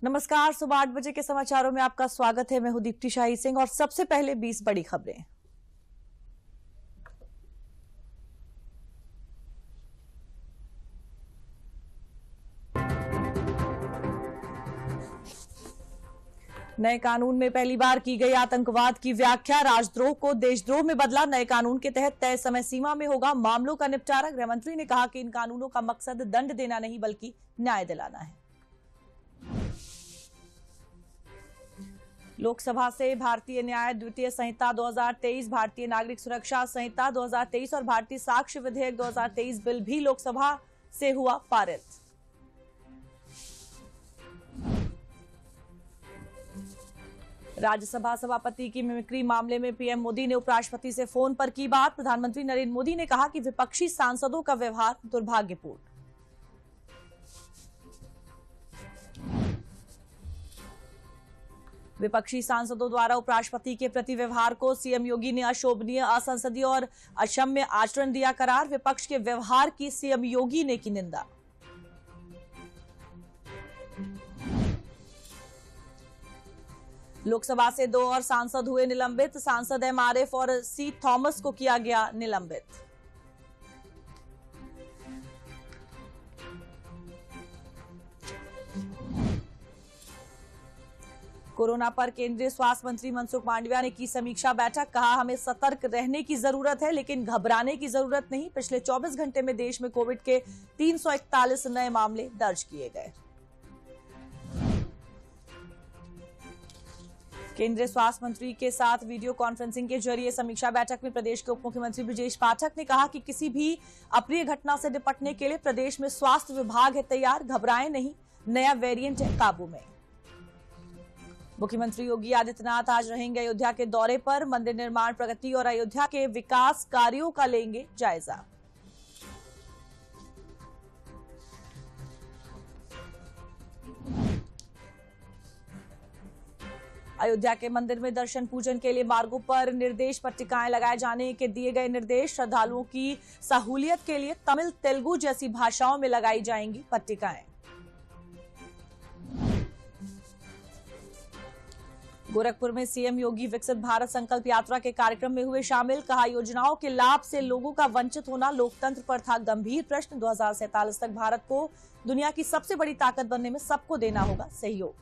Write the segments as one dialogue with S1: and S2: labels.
S1: नमस्कार। सुबह 8 बजे के समाचारों में आपका स्वागत है। मैं हूं दीप्ति शाही सिंह और सबसे पहले 20 बड़ी खबरें। नए कानून में पहली बार की गई आतंकवाद की व्याख्या, राजद्रोह को देशद्रोह में बदला। नए कानून के तहत तय समय सीमा में होगा मामलों का निपटारा। गृहमंत्री ने कहा कि इन कानूनों का मकसद दंड देना नहीं बल्कि न्याय दिलाना है। लोकसभा से भारतीय न्याय द्वितीय संहिता 2023, भारतीय नागरिक सुरक्षा संहिता 2023 और भारतीय साक्ष्य विधेयक 2023 बिल भी लोकसभा से हुआ पारित। राज्यसभा सभापति की मिमिक्री मामले में पीएम मोदी ने उपराष्ट्रपति से फोन पर की बात। प्रधानमंत्री नरेंद्र मोदी ने कहा कि विपक्षी सांसदों का व्यवहार दुर्भाग्यपूर्ण। विपक्षी सांसदों द्वारा उपराष्ट्रपति के प्रति व्यवहार को सीएम योगी ने अशोभनीय, असंसदीय और अक्षम्य आचरण दिया करार। विपक्ष के व्यवहार की सीएम योगी ने की निंदा। लोकसभा से 2 और सांसद हुए निलंबित। सांसद एम आरिफ और सी थॉमस को किया गया निलंबित। कोरोना पर केंद्रीय स्वास्थ्य मंत्री मनसुख मांडविया ने की समीक्षा बैठक। कहा, हमें सतर्क रहने की जरूरत है लेकिन घबराने की जरूरत नहीं। पिछले 24 घंटे में देश में कोविड के 341 नए मामले दर्ज किए गए। केंद्रीय स्वास्थ्य मंत्री के साथ वीडियो कॉन्फ्रेंसिंग के जरिए समीक्षा बैठक में प्रदेश के उप मुख्यमंत्री ब्रजेश पाठक ने कहा कि किसी भी अप्रिय घटना से निपटने के लिए प्रदेश में स्वास्थ्य विभाग है तैयार। घबराएं नहीं, नया वेरिएंट है काबू में। मुख्यमंत्री योगी आदित्यनाथ आज रहेंगे अयोध्या के दौरे पर। मंदिर निर्माण प्रगति और अयोध्या के विकास कार्यों का लेंगे जायजा। अयोध्या के मंदिर में दर्शन पूजन के लिए मार्गों पर निर्देश पट्टिकाएं लगाए जाने के दिए गए निर्देश। श्रद्धालुओं की सहूलियत के लिए तमिल, तेलुगु जैसी भाषाओं में लगाई जाएंगी पट्टिकाएं। गोरखपुर में सीएम योगी विकसित भारत संकल्प यात्रा के कार्यक्रम में हुए शामिल। कहा, योजनाओं के लाभ से लोगों का वंचित होना लोकतंत्र पर था गंभीर प्रश्न। 2047 तक भारत को दुनिया की सबसे बड़ी ताकत बनने में सबको देना होगा सहयोग।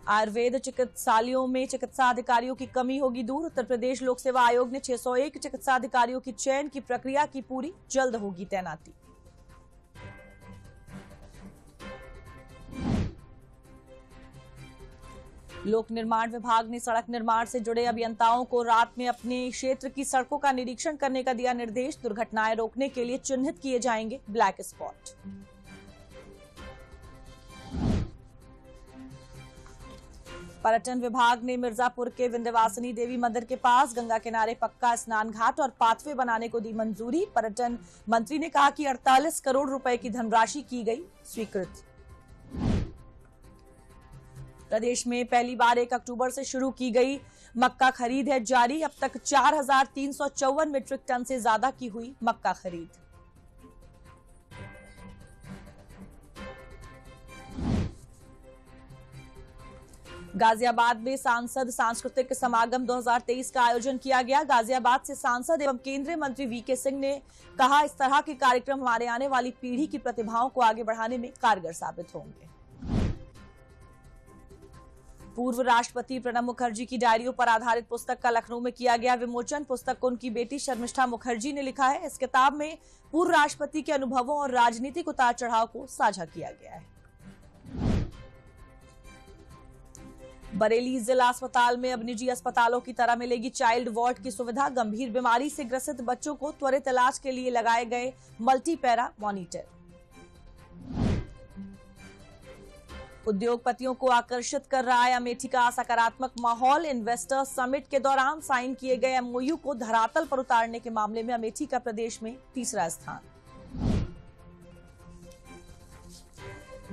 S1: आयुर्वेद चिकित्सालयों में चिकित्सा अधिकारियों की कमी होगी दूर। उत्तर प्रदेश लोक सेवा आयोग ने 601 चिकित्सा अधिकारियों की चयन की प्रक्रिया की पूरी, जल्द होगी तैनाती। लोक निर्माण विभाग ने सड़क निर्माण से जुड़े अभियंताओं को रात में अपने क्षेत्र की सड़कों का निरीक्षण करने का दिया निर्देश। दुर्घटनाएं रोकने के लिए चिन्हित किए जाएंगे ब्लैक स्पॉट। पर्यटन विभाग ने मिर्जापुर के विंध्यवासिनी देवी मंदिर के पास गंगा किनारे पक्का स्नान घाट और पाथवे बनाने को दी मंजूरी। पर्यटन मंत्री ने कहा कि 48 करोड़ रुपए की धनराशि की गई स्वीकृत। प्रदेश में पहली बार 1 अक्टूबर से शुरू की गई मक्का खरीद है जारी। अब तक 4354 मीट्रिक टन से ज्यादा की हुई मक्का खरीद। गाजियाबाद में सांसद सांस्कृतिक समागम 2023 का आयोजन किया गया। गाजियाबाद से सांसद एवं केंद्रीय मंत्री वीके सिंह ने कहा, इस तरह के कार्यक्रम हमारे आने वाली पीढ़ी की प्रतिभाओं को आगे बढ़ाने में कारगर साबित होंगे। पूर्व राष्ट्रपति प्रणब मुखर्जी की डायरियों पर आधारित पुस्तक का लखनऊ में किया गया विमोचन। पुस्तक को उनकी बेटी शर्मिष्ठा मुखर्जी ने लिखा है। इस किताब में पूर्व राष्ट्रपति के अनुभवों और राजनीतिक उतार चढ़ाव को साझा किया गया है। बरेली जिला अस्पताल में अब निजी अस्पतालों की तरह मिलेगी चाइल्ड वार्ड की सुविधा। गंभीर बीमारी से ग्रसित बच्चों को त्वरित इलाज के लिए लगाए गए मल्टीपैरा मॉनिटर। उद्योगपतियों को आकर्षित कर रहा है अमेठी का सकारात्मक माहौल। इन्वेस्टर्स समिट के दौरान साइन किए गए एमओयू को धरातल पर उतारने के मामले में अमेठी का प्रदेश में तीसरा स्थान।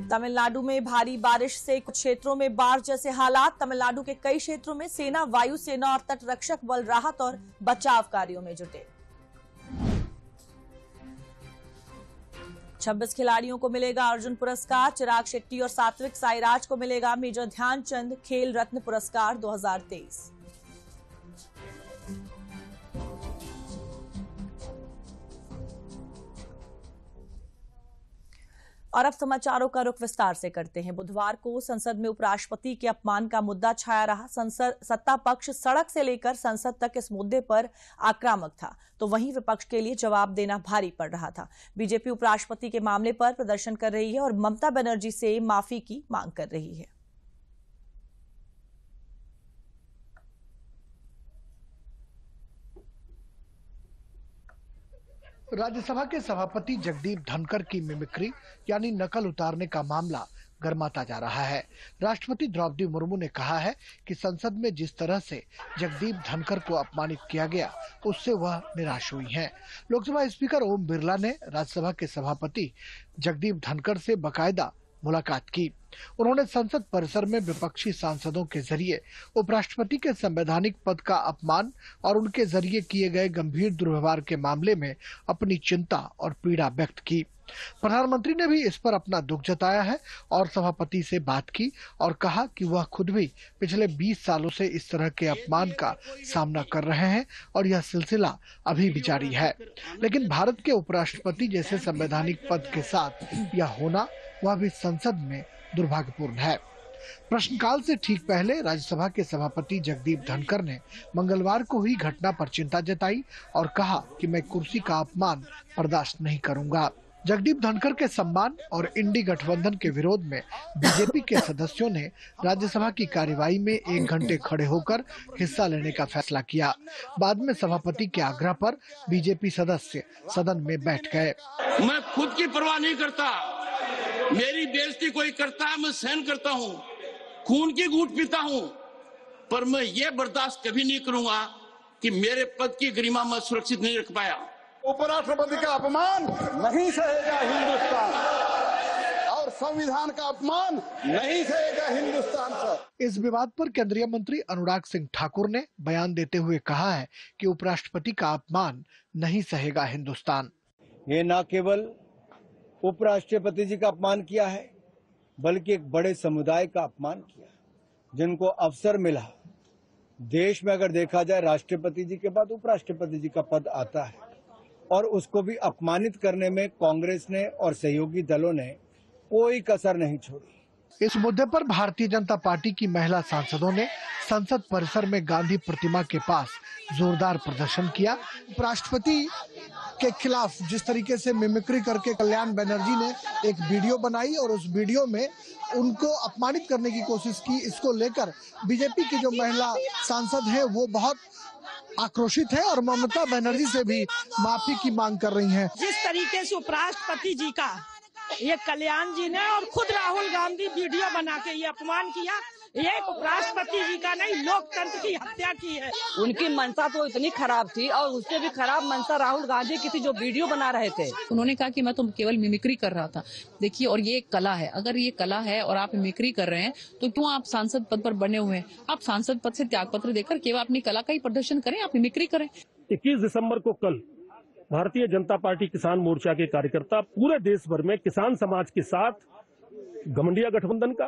S1: तमिलनाडु में भारी बारिश से कुछ क्षेत्रों में बाढ़ जैसे हालात। तमिलनाडु के कई क्षेत्रों में सेना, वायुसेना और तटरक्षक बल राहत और बचाव कार्यों में जुटे। 26 खिलाड़ियों को मिलेगा अर्जुन पुरस्कार। चिराग शेट्टी और सात्विक साईराज को मिलेगा मेजर ध्यानचंद खेल रत्न पुरस्कार 2023। और अब समाचारों का रुख विस्तार से करते हैं। बुधवार को संसद में उपराष्ट्रपति के अपमान का मुद्दा छाया रहा। संसद सत्ता पक्ष सड़क से लेकर संसद तक इस मुद्दे पर आक्रामक था, तो वहीं विपक्ष के लिए जवाब देना भारी पड़ रहा था। बीजेपी उपराष्ट्रपति के मामले पर प्रदर्शन कर रही है और ममता बनर्जी से माफी की मांग कर रही है।
S2: राज्यसभा के सभापति जगदीप धनखड़ की मिमिक्री यानी नकल उतारने का मामला गर्माता जा रहा है। राष्ट्रपति द्रौपदी मुर्मू ने कहा है कि संसद में जिस तरह से जगदीप धनखड़ को अपमानित किया गया उससे वह निराश हुई हैं। लोकसभा स्पीकर ओम बिरला ने राज्यसभा के सभापति जगदीप धनखड़ से बकायदा मुलाकात की। उन्होंने संसद परिसर में विपक्षी सांसदों के जरिए उपराष्ट्रपति के संवैधानिक पद का अपमान और उनके जरिए किए गए गंभीर दुर्व्यवहार के मामले में अपनी चिंता और पीड़ा व्यक्त की। प्रधानमंत्री ने भी इस पर अपना दुख जताया है और सभापति से बात की और कहा कि वह खुद भी पिछले 20 सालों से इस तरह के अपमान का सामना कर रहे हैं और यह सिलसिला अभी भी जारी है। लेकिन भारत के उपराष्ट्रपति जैसे संवैधानिक पद के साथ यह होना वह भी संसद में दुर्भाग्यपूर्ण है। प्रश्नकाल से ठीक पहले राज्यसभा के सभापति जगदीप धनखड़ ने मंगलवार को हुई घटना पर चिंता जताई और कहा कि मैं कुर्सी का अपमान बर्दाश्त नहीं करूंगा। जगदीप धनखड़ के सम्मान और इंडी गठबंधन के विरोध में बीजेपी के सदस्यों ने राज्यसभा की कार्यवाही में 1 घंटे खड़े होकर हिस्सा लेने का फैसला किया। बाद में सभापति के आग्रह पर बीजेपी सदस्य सदन में बैठ गए।
S3: मैं खुद की परवाह नहीं करता, मेरी बेइज्जती कोई करता है मैं सहन करता हूँ, खून की घूंट पीता हूँ, पर मैं ये बर्दाश्त कभी नहीं करूंगा कि मेरे पद की गरिमा मैं सुरक्षित नहीं रख पाया।
S4: उपराष्ट्रपति का अपमान नहीं सहेगा हिंदुस्तान और संविधान का अपमान नहीं सहेगा हिंदुस्तान पर।
S2: इस विवाद पर केंद्रीय मंत्री अनुराग सिंह ठाकुर ने बयान देते हुए कहा है कि उपराष्ट्रपति का अपमान नहीं सहेगा हिंदुस्तान।
S5: ये न केवल उपराष्ट्रपति जी का अपमान किया है बल्कि एक बड़े समुदाय का अपमान किया, जिनको अवसर मिला। देश में अगर देखा जाए राष्ट्रपति जी के बाद उपराष्ट्रपति जी का पद आता है और उसको भी अपमानित करने में कांग्रेस ने और सहयोगी दलों ने कोई कसर नहीं छोड़ी।
S2: इस मुद्दे पर भारतीय जनता पार्टी की महिला सांसदों ने संसद परिसर में गांधी प्रतिमा के पास जोरदार प्रदर्शन किया। उपराष्ट्रपति के खिलाफ जिस तरीके से मिमिक्री करके कल्याण बनर्जी ने एक वीडियो बनाई और उस वीडियो में उनको अपमानित करने की कोशिश की, इसको लेकर बीजेपी की जो महिला सांसद हैं वो बहुत आक्रोशित है और ममता बनर्जी से भी माफी की मांग कर रही हैं।
S6: जिस तरीके से उपराष्ट्रपति जी का ये कल्याण जी ने और खुद राहुल गांधी वीडियो बना के ये अपमान किया, ये उपराष्ट्रपति जी का नहीं लोकतंत्र की हत्या की है।
S7: उनकी मंशा तो इतनी खराब थी और उससे भी खराब मंशा राहुल गांधी की थी जो वीडियो बना रहे थे।
S8: उन्होंने कहा कि मैं तो केवल मिमिक्री कर रहा था। देखिए, और ये एक कला है, अगर ये कला है और आप मिमिक्री कर रहे हैं तो क्यों आप सांसद पद पर बने हुए हैं? आप सांसद पद से त्यागपत्र देकर केवल अपनी कला का ही प्रदर्शन करें, आप मिमिक्री करें।
S9: 21 दिसंबर को कल भारतीय जनता पार्टी किसान मोर्चा के कार्यकर्ता पूरे देश भर में किसान समाज के साथ घमंडिया गठबंधन का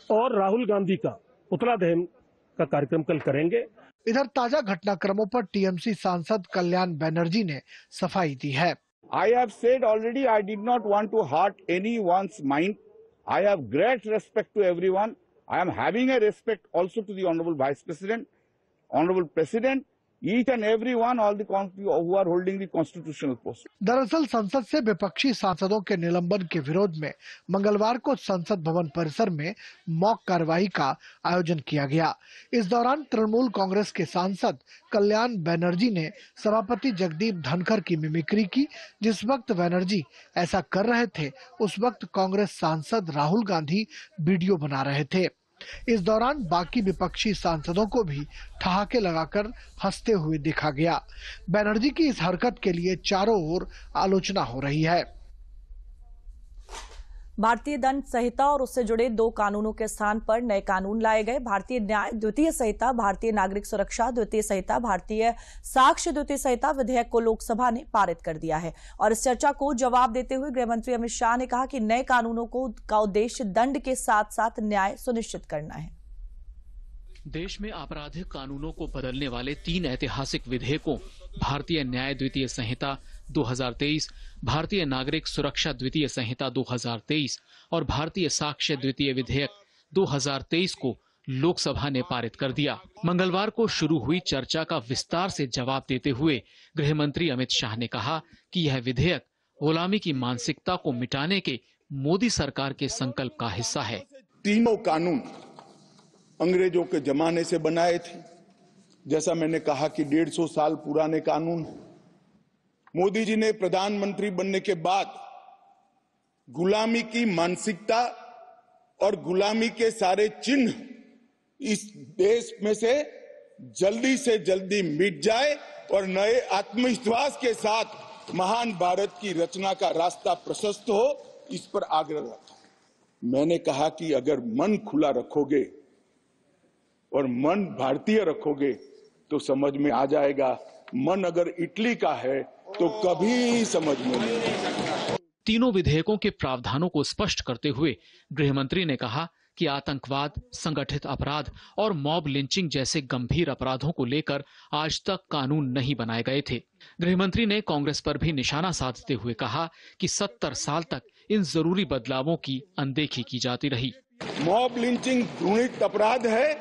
S9: और राहुल गांधी का पुतला दहन का कार्यक्रम कल करेंगे।
S2: इधर ताजा घटनाक्रमों पर टीएमसी सांसद कल्याण बनर्जी ने सफाई दी है।
S4: I have said already I did not want to hurt anyone's mind. I have great respect to everyone. I am having a respect also to the Honorable Vice President, Honorable President, each and every one, all the who are holding the constitutional post.
S2: दरअसल संसद से विपक्षी सांसदों के निलंबन के विरोध में मंगलवार को संसद भवन परिसर में मॉक कार्यवाही का आयोजन किया गया। इस दौरान तृणमूल कांग्रेस के सांसद कल्याण बनर्जी ने सभापति जगदीप धनखड़ की मिमिक्री की। जिस वक्त बनर्जी ऐसा कर रहे थे उस वक्त कांग्रेस सांसद राहुल गांधी वीडियो बना रहे थे। इस दौरान बाकी विपक्षी सांसदों को भी ठहाके लगाकर हंसते हुए देखा गया। बनर्जी की इस हरकत के लिए चारों ओर आलोचना हो रही है।
S1: भारतीय दंड संहिता और उससे जुड़े 2 कानूनों के स्थान पर नए कानून लाए गए। भारतीय न्याय द्वितीय संहिता, भारतीय नागरिक सुरक्षा द्वितीय संहिता, भारतीय साक्ष्य द्वितीय संहिता विधेयक को लोकसभा ने पारित कर दिया है। और इस चर्चा को जवाब देते हुए गृह मंत्री अमित शाह ने कहा कि नए कानूनों का उद्देश्य दंड के साथ साथ न्याय सुनिश्चित करना है।
S10: देश में आपराधिक कानूनों को बदलने वाले 3 ऐतिहासिक विधेयकों भारतीय न्याय द्वितीय संहिता 2023, भारतीय नागरिक सुरक्षा द्वितीय संहिता 2023 और भारतीय साक्ष्य द्वितीय विधेयक 2023 को लोकसभा ने पारित कर दिया। मंगलवार को शुरू हुई चर्चा का विस्तार से जवाब देते हुए गृह मंत्री अमित शाह ने कहा कि यह विधेयक गुलामी की मानसिकता को मिटाने के मोदी सरकार के संकल्प का हिस्सा है।
S11: तीनों कानून अंग्रेजों के जमाने से बनाए थे। जैसा मैंने कहा कि 150 साल पुराने कानून हैं। मोदी जी ने प्रधानमंत्री बनने के बाद गुलामी की मानसिकता और गुलामी के सारे चिन्ह इस देश में से जल्दी मिट जाए और नए आत्मविश्वास के साथ महान भारत की रचना का रास्ता प्रशस्त हो, इस पर आग्रह रखा। मैंने कहा कि अगर मन खुला रखोगे और मन भारतीय रखोगे तो समझ में आ जाएगा, मन अगर इटली का है तो कभी समझ में नहीं आएगा।
S10: तीनों विधेयकों के प्रावधानों को स्पष्ट करते हुए गृह मंत्री ने कहा कि आतंकवाद, संगठित अपराध और मॉब लिंचिंग जैसे गंभीर अपराधों को लेकर आज तक कानून नहीं बनाए गए थे। गृह मंत्री ने कांग्रेस पर भी निशाना साधते हुए कहा कि 70 साल तक इन जरूरी बदलावों की अनदेखी की जाती रही।
S11: मॉब लिंचिंग घृणित अपराध है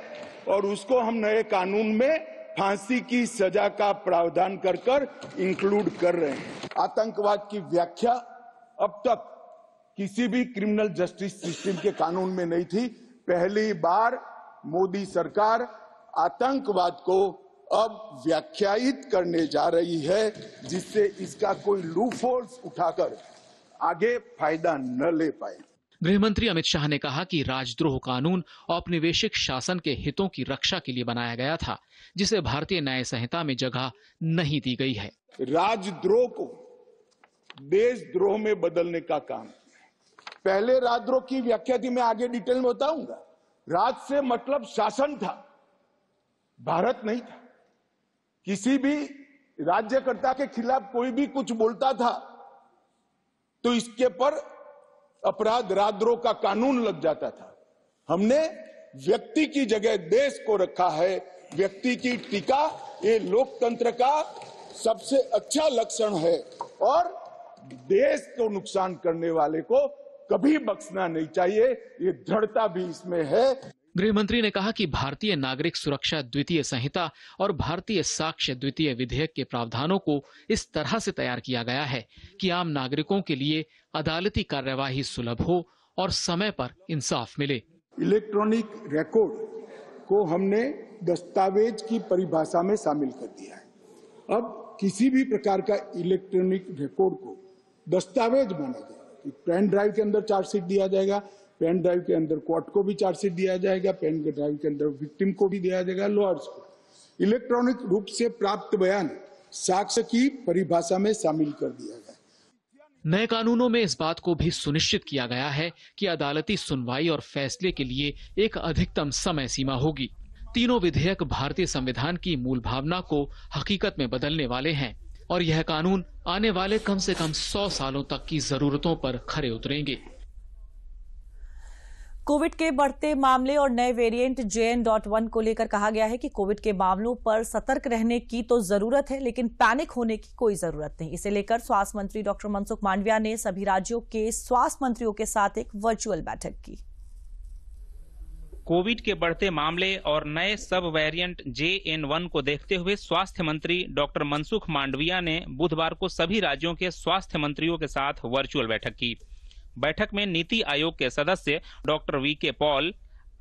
S11: और उसको हम नए कानून में फांसी की सजा का प्रावधान कर इंक्लूड कर रहे हैं। आतंकवाद की व्याख्या अब तक किसी भी क्रिमिनल जस्टिस सिस्टम के कानून में नहीं थी। पहली बार मोदी सरकार आतंकवाद को अब व्याख्यायित करने जा रही है, जिससे इसका कोई लूपहोल्स उठाकर आगे फायदा न ले पाए।
S10: गृह मंत्री अमित शाह ने कहा कि राजद्रोह कानून औपनिवेशिक शासन के हितों की रक्षा के लिए बनाया गया था, जिसे भारतीय न्याय संहिता में जगह नहीं दी गई है।
S11: राजद्रोह को देशद्रोह में बदलने का काम। पहले राजद्रोह की व्याख्या थी, मैं आगे डिटेल में बताऊंगा। राज से मतलब शासन था, भारत नहीं था। किसी भी राज्यकर्ता के खिलाफ कोई भी कुछ बोलता था तो इसके पर अपराध राजद्रोह का कानून लग जाता था। हमने व्यक्ति की जगह देश को रखा है। व्यक्ति की टीका ये लोकतंत्र का सबसे अच्छा लक्षण है और देश को नुकसान करने वाले को कभी बख्शना नहीं चाहिए, ये दृढ़ता भी इसमें है।
S10: गृह मंत्री ने कहा कि भारतीय नागरिक सुरक्षा द्वितीय संहिता और भारतीय साक्ष्य द्वितीय विधेयक के प्रावधानों को इस तरह से तैयार किया गया है कि आम नागरिकों के लिए अदालती कार्यवाही सुलभ हो और समय पर इंसाफ मिले।
S11: इलेक्ट्रॉनिक रिकॉर्ड को हमने दस्तावेज की परिभाषा में शामिल कर दिया है। अब किसी भी प्रकार का इलेक्ट्रॉनिक रिकॉर्ड को दस्तावेज माना जाएगा। पेन ड्राइव के अंदर चार्जशीट दिया जाएगा, पेन ड्राइव के अंदर कोर्ट को भी चार्जशीट दिया जाएगा, पेन ड्राइव के अंदर विक्टिम को भी दिया जाएगा, लॉयर्स को। इलेक्ट्रॉनिक रूप से प्राप्त बयान साक्ष्य की परिभाषा में शामिल कर दिया गया।
S10: नए कानूनों में इस बात को भी सुनिश्चित किया गया है कि अदालती सुनवाई और फैसले के लिए एक अधिकतम समय सीमा होगी। तीनों विधेयक भारतीय संविधान की मूल भावना को हकीकत में बदलने वाले हैं और यह कानून आने वाले कम से कम 100 सालों तक की जरूरतों पर खरे उतरेंगे।
S1: कोविड के बढ़ते मामले और नए वेरिएंट JN.1 को लेकर कहा गया है कि कोविड के मामलों पर सतर्क रहने की तो जरूरत है, लेकिन पैनिक होने की कोई जरूरत नहीं। इसे लेकर स्वास्थ्य मंत्री डॉक्टर मनसुख मांडविया ने सभी राज्यों के स्वास्थ्य मंत्रियों के साथ एक वर्चुअल बैठक की।
S12: कोविड के बढ़ते मामले और नए सब वेरिएंट JN.1 को देखते हुए स्वास्थ्य मंत्री डॉक्टर मनसुख मांडविया ने बुधवार को सभी राज्यों के स्वास्थ्य मंत्रियों के साथ वर्चुअल बैठक की। बैठक में नीति आयोग के सदस्य डॉक्टर VK पॉल,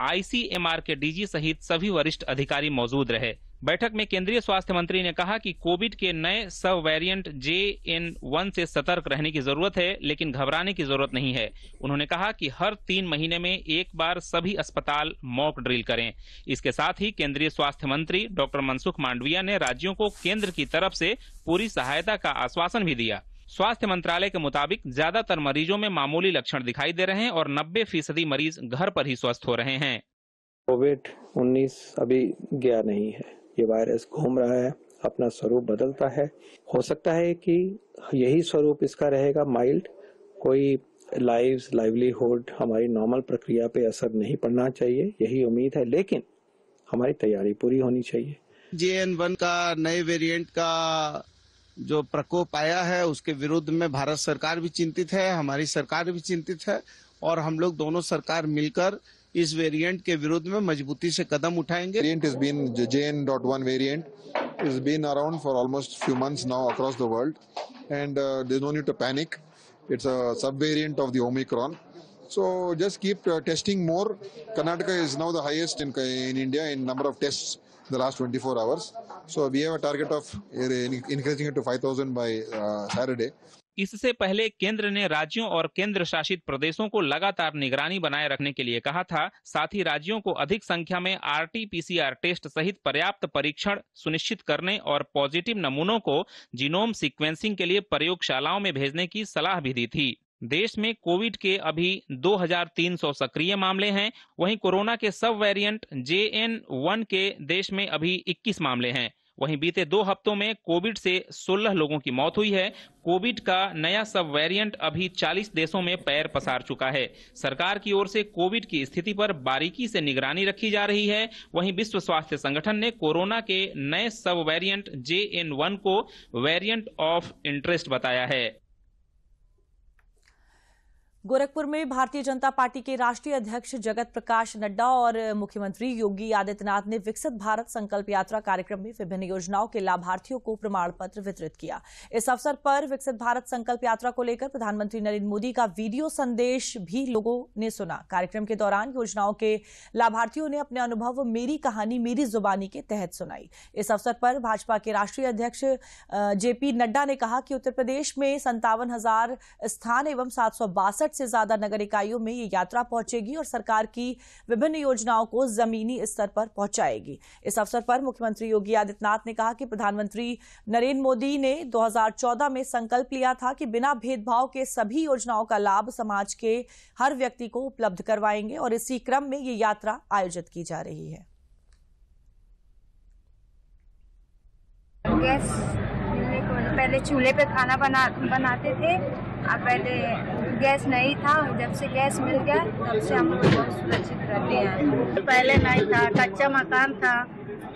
S12: ICMR के DG सहित सभी वरिष्ठ अधिकारी मौजूद रहे। बैठक में केंद्रीय स्वास्थ्य मंत्री ने कहा कि कोविड के नए सब वेरिएंट JN.1 से सतर्क रहने की जरूरत है, लेकिन घबराने की जरूरत नहीं है। उन्होंने कहा कि हर 3 महीने में एक बार सभी अस्पताल मॉक ड्रिल करें। इसके साथ ही केंद्रीय स्वास्थ्य मंत्री डॉक्टर मनसुख मांडविया ने राज्यों को केंद्र की तरफ से पूरी सहायता का आश्वासन भी दिया। स्वास्थ्य मंत्रालय के मुताबिक ज्यादातर मरीजों में मामूली लक्षण दिखाई दे रहे हैं और 90% मरीज घर पर ही स्वस्थ हो रहे हैं।
S13: कोविड-19 अभी गया नहीं है, ये वायरस घूम रहा है, अपना स्वरूप बदलता है। हो सकता है कि यही स्वरूप इसका रहेगा माइल्ड, कोई लाइवलीहुड हमारी नॉर्मल प्रक्रिया पे असर नहीं पड़ना चाहिए, यही उम्मीद है, लेकिन हमारी तैयारी पूरी होनी चाहिए।
S14: JN1 का नए वेरिएंट का जो प्रकोप आया है उसके विरुद्ध में भारत सरकार भी चिंतित है, हमारी सरकार भी चिंतित है और हम लोग दोनों सरकार मिलकर इस वेरिएंट के विरुद्ध में मजबूती से कदम उठाएंगे।
S15: Variant has been JN.1 variant has been around for almost few months now across the world, and there's no need to panic. It's a subvariant of the Omicron. So just keep testing more. Karnataka is now the highest in India in number of tests the last 24 hours. So we have a target of increasing it to 5,000 by Saturday.
S12: इससे पहले केंद्र ने राज्यों और केंद्र शासित प्रदेशों को लगातार निगरानी बनाए रखने के लिए कहा था। साथ ही राज्यों को अधिक संख्या में RT-PCR टेस्ट सहित पर्याप्त परीक्षण सुनिश्चित करने और पॉजिटिव नमूनों को जीनोम सीक्वेंसिंग के लिए प्रयोगशालाओं में भेजने की सलाह भी दी थी। देश में कोविड के अभी 2300 सक्रिय मामले हैं। वहीं कोरोना के सब वेरिएंट JN1 के देश में अभी 21 मामले हैं। वहीं बीते 2 हफ्तों में कोविड से 16 लोगों की मौत हुई है। कोविड का नया सब वेरिएंट अभी 40 देशों में पैर पसार चुका है। सरकार की ओर से कोविड की स्थिति पर बारीकी से निगरानी रखी जा रही है। वहीं विश्व स्वास्थ्य संगठन ने कोरोना के नए सब वेरिएंट JN1 को वेरिएंट ऑफ इंटरेस्ट बताया है।
S1: गोरखपुर में भारतीय जनता पार्टी के राष्ट्रीय अध्यक्ष जगत प्रकाश नड्डा और मुख्यमंत्री योगी आदित्यनाथ ने विकसित भारत संकल्प यात्रा कार्यक्रम में विभिन्न योजनाओं के लाभार्थियों को प्रमाण पत्र वितरित किया। इस अवसर पर विकसित भारत संकल्प यात्रा को लेकर प्रधानमंत्री नरेंद्र मोदी का वीडियो संदेश भी लोगों ने सुना। कार्यक्रम के दौरान योजनाओं के लाभार्थियों ने अपने अनुभव मेरी कहानी मेरी जुबानी के तहत सुनाई। इस अवसर पर भाजपा के राष्ट्रीय अध्यक्ष JP नड्डा ने कहा कि उत्तर प्रदेश में 57,000 स्थान एवं 762 से ज्यादा नगर इकाइयों में ये यात्रा पहुंचेगी और सरकार की विभिन्न योजनाओं को जमीनी स्तर पर पहुंचाएगी। इस अवसर पर मुख्यमंत्री योगी आदित्यनाथ ने कहा कि प्रधानमंत्री नरेंद्र मोदी ने 2014 में संकल्प लिया था कि बिना भेदभाव के सभी योजनाओं का लाभ समाज के हर व्यक्ति को उपलब्ध करवाएंगे और इसी क्रम में ये यात्रा आयोजित की जा रही है।
S16: गैस पहले चूल्हे पे खाना बनाते थे, अब पहले गैस नहीं था। जब से गैस मिल गया तब से हम लोग बहुत सुरक्षित रहते हैं। पहले नहीं था, कच्चा मकान था,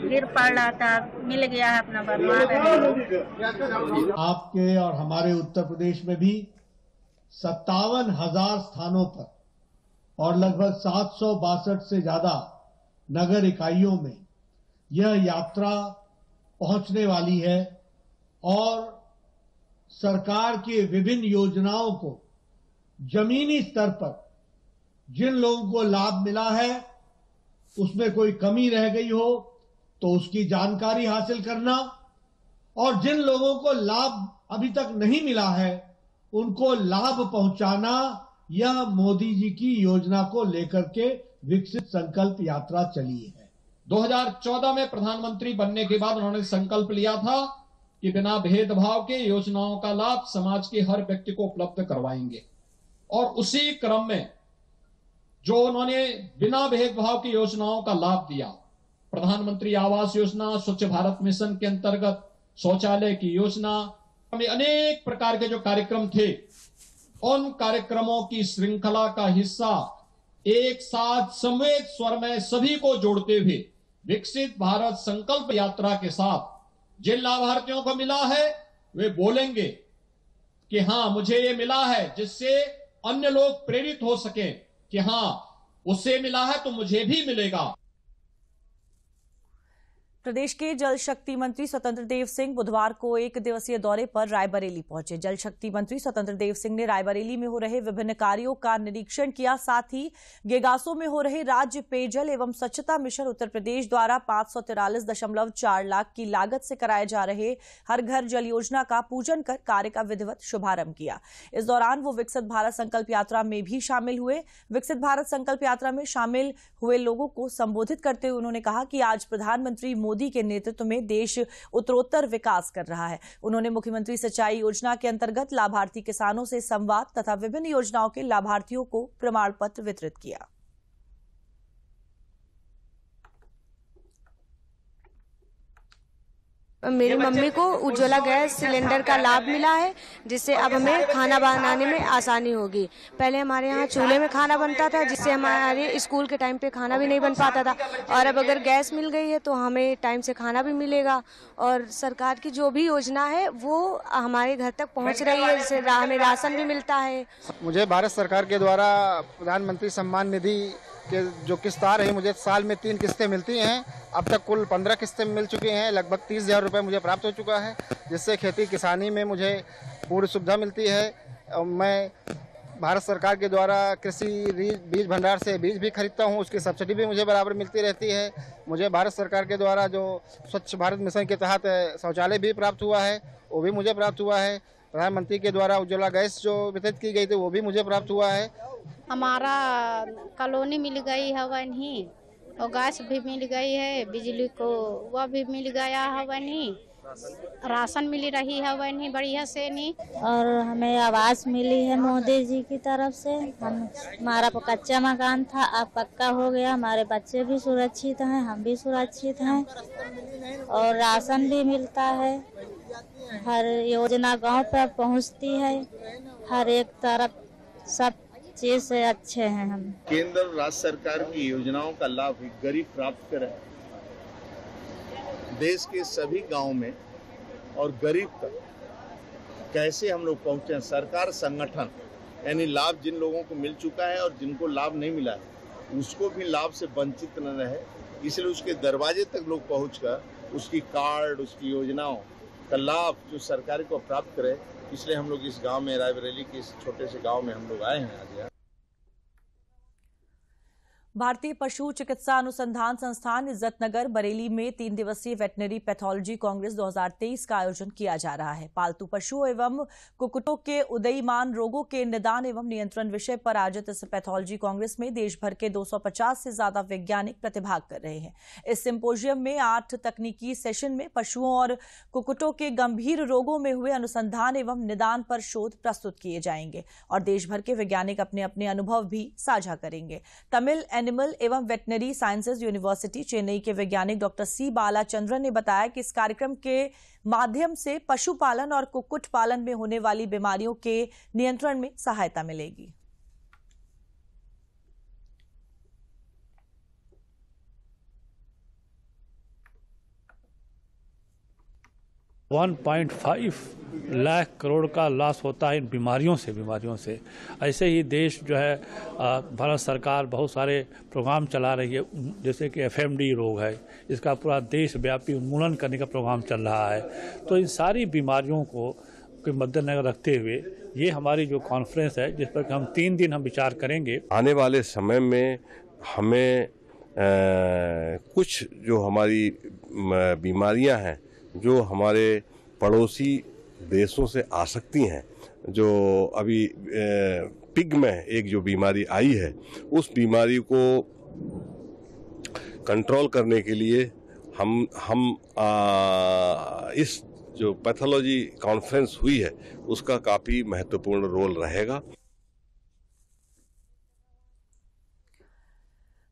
S16: गिर पड़ रहा था, मिल गया है, अपना बनवा रहे।
S17: आपके और हमारे उत्तर प्रदेश में भी 57,000 स्थानों पर और लगभग 762 से ज्यादा नगर इकाइयों में यह यात्रा पहुंचने वाली है और सरकार की विभिन्न योजनाओं को जमीनी स्तर पर जिन लोगों को लाभ मिला है उसमें कोई कमी रह गई हो तो उसकी जानकारी हासिल करना और जिन लोगों को लाभ अभी तक नहीं मिला है उनको लाभ पहुंचाना, यह मोदी जी की योजना को लेकर के विकसित संकल्प यात्रा चली है।
S18: 2014 में प्रधानमंत्री बनने के बाद उन्होंने संकल्प लिया था कि बिना भेदभाव के योजनाओं का लाभ समाज के हर व्यक्ति को उपलब्ध करवाएंगे और उसी क्रम में जो उन्होंने बिना भेदभाव की योजनाओं का लाभ दिया, प्रधानमंत्री आवास योजना, स्वच्छ भारत मिशन के अंतर्गत शौचालय की योजना, अनेक प्रकार के जो कार्यक्रम थे, उन कार्यक्रमों की श्रृंखला का हिस्सा एक साथ समवेत स्वर में सभी को जोड़ते हुए विकसित भारत संकल्प यात्रा के साथ जिन लाभार्थियों को मिला है वे बोलेंगे कि हाँ मुझे ये मिला है, जिससे अन्य लोग प्रेरित हो सके कि हाँ उससे मिला है तो मुझे भी मिलेगा।
S1: प्रदेश के जल शक्ति मंत्री स्वतंत्र देव सिंह बुधवार को 1 दिवसीय दौरे पर रायबरेली पहुंचे। जल शक्ति मंत्री स्वतंत्र देव सिंह ने रायबरेली में हो रहे विभिन्न कार्यों का निरीक्षण किया। साथ ही गेगासो में हो रहे राज्य पेयजल एवं स्वच्छता मिशन उत्तर प्रदेश द्वारा 543.4 लाख की लागत से कराए जा रहे हर घर जल योजना का पूजन कर कार्य का विधिवत शुभारंभ किया। इस दौरान वो विकसित भारत संकल्प यात्रा में भी शामिल हुए। विकसित भारत संकल्प यात्रा में शामिल हुए लोगों को संबोधित करते हुए उन्होंने कहा कि आज प्रधानमंत्री मोदी के नेतृत्व में देश उत्तरोत्तर विकास कर रहा है। उन्होंने मुख्यमंत्री सिंचाई योजना के अंतर्गत लाभार्थी किसानों से संवाद तथा विभिन्न योजनाओं के लाभार्थियों को प्रमाण पत्र वितरित किया।
S19: मेरी मम्मी को उज्ज्वला गैस सिलेंडर का लाभ मिला है, जिससे अब हमें खाना बनाने में आसानी होगी। पहले हमारे यहाँ चूल्हे में खाना बनता था, जिससे हमारे स्कूल के टाइम पे खाना भी नहीं बन पाता था, और अब अगर गैस मिल गई है तो हमें टाइम से खाना भी मिलेगा। और सरकार की जो भी योजना है वो हमारे घर तक पहुँच रही है, जिससे हमें राशन भी मिलता है।
S20: मुझे भारत सरकार के द्वारा प्रधानमंत्री सम्मान निधि के जो किस्त आ रही, मुझे साल में 3 किस्तें मिलती हैं। अब तक कुल 15 किस्तें मिल चुकी हैं। लगभग 30,000 रुपये मुझे प्राप्त हो चुका है, जिससे खेती किसानी में मुझे पूरी सुविधा मिलती है। और मैं भारत सरकार के द्वारा कृषि बीज भंडार से बीज भी खरीदता हूं, उसकी सब्सिडी भी मुझे बराबर मिलती रहती है। मुझे भारत सरकार के द्वारा जो स्वच्छ भारत मिशन के तहत शौचालय भी प्राप्त हुआ है, वो भी मुझे प्राप्त हुआ है। प्रधानमंत्री के द्वारा उज्ज्वला गैस जो वितरित की गई थी, वो भी मुझे प्राप्त हुआ है।
S21: हमारा कॉलोनी मिल गई है वही, और गैस भी मिल गई है, बिजली को वह भी मिल गया है वही, राशन मिल रही है वही बढ़िया से नहीं।
S22: और हमें आवास मिली है मोदी जी की तरफ से। हमारा कच्चा मकान था, अब पक्का हो गया। हमारे बच्चे भी सुरक्षित हैं, हम भी सुरक्षित हैं, और राशन भी मिलता है। हर योजना गांव पर पहुंचती है, हर एक तरफ सब चीज से अच्छे हैं हम।
S23: केंद्र और राज्य सरकार की योजनाओं का लाभ गरीब प्राप्त करे। देश के सभी गांव में और गरीब तक कैसे हम लोग पहुंचे। सरकार संगठन यानी लाभ जिन लोगों को मिल चुका है और जिनको लाभ नहीं मिला है, उसको भी लाभ से वंचित न रहे, इसलिए उसके दरवाजे तक लोग पहुंचकर उसकी कार्ड, उसकी योजनाओं का लाभ जो सरकार को प्राप्त करे। इसलिए हम लोग इस गांव में, रायबरेली के इस छोटे से गांव में हम लोग आए हैं आज।
S1: भारतीय पशु चिकित्सा अनुसंधान संस्थान इज्जतनगर बरेली में 3 दिवसीय वेटनरी पैथोलॉजी कांग्रेस 2023 का आयोजन किया जा रहा है। पालतू पशुओं एवं कुक्कुटों के उदयीमान रोगों के निदान एवं नियंत्रण विषय पर आयोजित इस पैथोलॉजी कांग्रेस में देश भर के 250 से ज्यादा वैज्ञानिक प्रतिभाग कर रहे हैं। इस सिंपोजियम में 8 तकनीकी सेशन में पशुओं और कुक्कुटों के गंभीर रोगों में हुए अनुसंधान एवं निदान पर शोध प्रस्तुत किए जाएंगे और देश भर के वैज्ञानिक अपने अपने अनुभव भी साझा करेंगे। तमिल एनिमल एवं वेटनरी साइंसेज यूनिवर्सिटी चेन्नई के वैज्ञानिक डॉक्टर सी बालाचंद्रन ने बताया कि इस कार्यक्रम के माध्यम से पशुपालन और कुक्कुट पालन में होने वाली बीमारियों के नियंत्रण में सहायता मिलेगी।
S24: $1.5 लाख करोड़ का लॉस होता है इन बीमारियों से। ऐसे ही देश जो है भारत सरकार बहुत सारे प्रोग्राम चला रही है, जैसे कि FMD रोग है, इसका पूरा देशव्यापी उन्मूलन करने का प्रोग्राम चल रहा है। तो इन सारी बीमारियों को के मद्देनजर रखते हुए ये हमारी जो कॉन्फ्रेंस है, जिस पर हम 3 दिन हम विचार करेंगे।
S25: आने वाले समय में हमें कुछ जो हमारी बीमारियां हैं जो हमारे पड़ोसी देशों से आ सकती हैं, जो अभी पिग में एक जो बीमारी आई है, उस बीमारी को कंट्रोल करने के लिए हम इस जो पैथोलॉजी कॉन्फ्रेंस हुई है उसका काफी महत्वपूर्ण रोल रहेगा।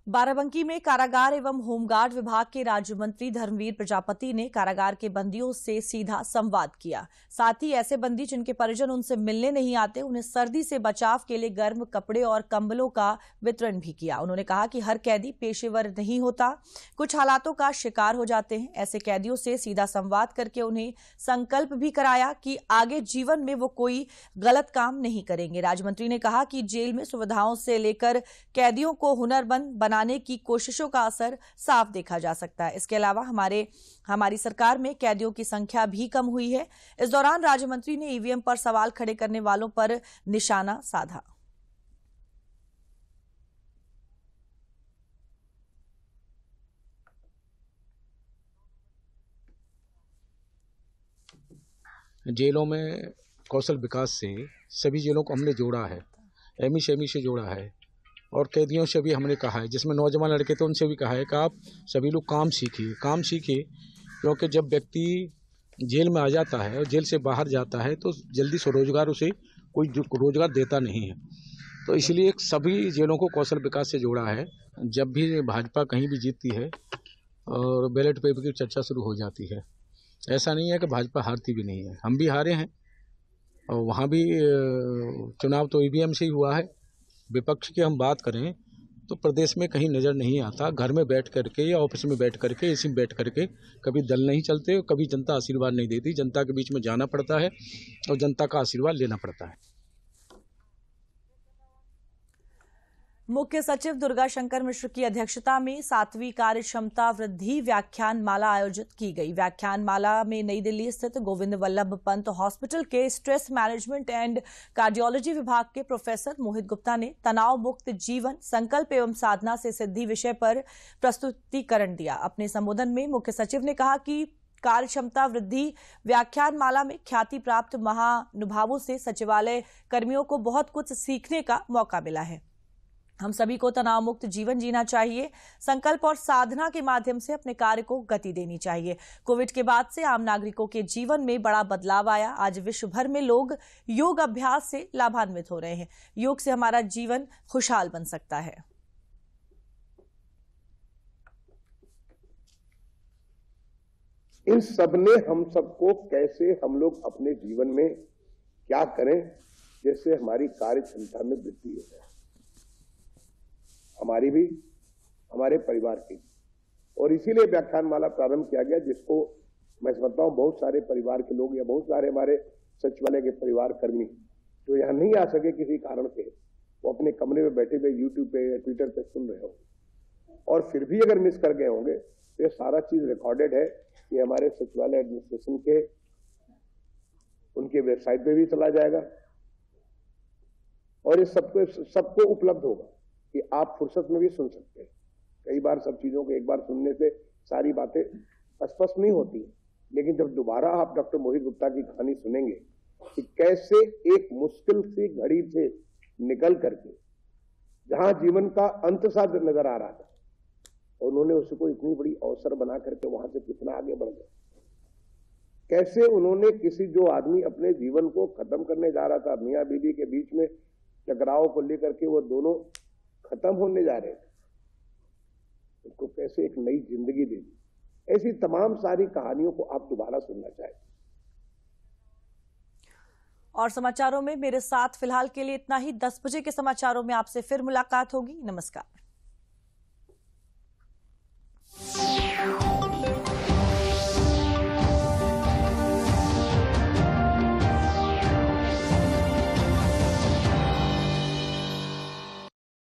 S1: बाराबंकी में कारागार एवं होमगार्ड विभाग के राज्य मंत्री धर्मवीर प्रजापति ने कारागार के बंदियों से सीधा संवाद किया। साथ ही ऐसे बंदी जिनके परिजन उनसे मिलने नहीं आते, उन्हें सर्दी से बचाव के लिए गर्म कपड़े और कंबलों का वितरण भी किया। उन्होंने कहा कि हर कैदी पेशेवर नहीं होता, कुछ हालातों का शिकार हो जाते हैं। ऐसे कैदियों से सीधा संवाद करके उन्हें संकल्प भी कराया कि आगे जीवन में वो कोई गलत काम नहीं करेंगे। राज्य मंत्री ने कहा कि जेल में सुविधाओं से लेकर कैदियों को हुनरमंद बनाने की कोशिशों का असर साफ देखा जा सकता है। इसके अलावा हमारी सरकार में कैदियों की संख्या भी कम हुई है। इस दौरान राज्य मंत्री ने ईवीएम पर सवाल खड़े करने वालों पर निशाना साधा।
S26: जेलों में कौशल विकास से सभी जेलों को हमने जोड़ा है, एमी से जोड़ा है और कैदियों से भी हमने कहा है, जिसमें नौजवान लड़के थे उनसे भी कहा है कि आप सभी लोग काम सीखिए, क्योंकि जब व्यक्ति जेल में आ जाता है और जेल से बाहर जाता है तो जल्दी से रोजगार उसे कोई रोजगार देता नहीं है। तो इसलिए सभी जेलों को कौशल विकास से जोड़ा है। जब भी भाजपा कहीं भी जीतती है और बैलेट पेपर की चर्चा शुरू हो जाती है। ऐसा नहीं है कि भाजपा हारती भी नहीं है, हम भी हारे हैं और वहाँ भी चुनाव तो ईवीएम से ही हुआ है। विपक्ष की हम बात करें तो प्रदेश में कहीं नज़र नहीं आता, घर में बैठ करके या ऑफिस में बैठ करके, एसी में बैठ करके कभी दल नहीं चलते, कभी जनता आशीर्वाद नहीं देती। जनता के बीच में जाना पड़ता है और जनता का आशीर्वाद लेना पड़ता है।
S1: मुख्य सचिव दुर्गा शंकर मिश्र की अध्यक्षता में 7वीं कार्य क्षमता वृद्धि व्याख्यान माला आयोजित की गई। व्याख्यान माला में नई दिल्ली स्थित गोविंद वल्लभ पंत हॉस्पिटल के स्ट्रेस मैनेजमेंट एंड कार्डियोलॉजी विभाग के प्रोफेसर मोहित गुप्ता ने तनाव मुक्त जीवन संकल्प एवं साधना से सिद्धि विषय पर प्रस्तुतिकरण दिया। अपने संबोधन में मुख्य सचिव ने कहा कि कार्य क्षमता वृद्धि व्याख्यान माला में ख्याति प्राप्त महानुभावों से सचिवालय कर्मियों को बहुत कुछ सीखने का मौका मिला है। हम सभी को तनाव मुक्त जीवन जीना चाहिए, संकल्प और साधना के माध्यम से अपने कार्य को गति देनी चाहिए। कोविड के बाद से आम नागरिकों के जीवन में बड़ा बदलाव आया। आज विश्व भर में लोग योग अभ्यास से लाभान्वित हो रहे हैं। योग से हमारा जीवन खुशहाल बन सकता है।
S3: इन सब ने हम सबको कैसे हम लोग अपने जीवन में क्या करें जैसे हमारी कार्य क्षमता में वृद्धि हो जाए, हमारी भी, हमारे परिवार की। और इसीलिए व्याख्यान माला प्रारंभ किया गया, जिसको मैं समझता हूं बहुत सारे परिवार के लोग या बहुत सारे हमारे सचिवालय के परिवार कर्मी जो यहाँ नहीं आ सके किसी कारण से, वो अपने कमरे में बैठे हुए यूट्यूब पे या ट्विटर पे सुन रहे हो, और फिर भी अगर मिस कर गए होंगे तो ये सारा चीज रिकॉर्डेड है। ये हमारे सचिवालय एडमिनिस्ट्रेशन के उनके वेबसाइट पे भी चला जाएगा और ये सबको उपलब्ध होगा कि आप फुर्सत में भी सुन सकते हैं। कई बार सब चीजों को एक बार सुनने से सारी बातें स्पष्ट नहीं होती, लेकिन जब दोबारा आप डॉक्टर मोहित गुप्ता की कहानी सुनेंगे कि कैसे एक मुश्किल सी घड़ी से निकल करके जहां जीवन का अंत सा नजर आ रहा था, उन्होंने उसको इतनी बड़ी अवसर बना करके वहां से कितना आगे बढ़ गए। कैसे उन्होंने किसी जो आदमी अपने जीवन को खत्म करने जा रहा था, मियां बीवी के बीच में टकराव को लेकर के वो दोनों खत्म होने जा रहे थे, उसको कैसे एक नई जिंदगी दी। ऐसी तमाम सारी कहानियों को आप दोबारा सुनना चाहिए।
S1: और समाचारों में मेरे साथ फिलहाल के लिए इतना ही। 10 बजे के समाचारों में आपसे फिर मुलाकात होगी। नमस्कार।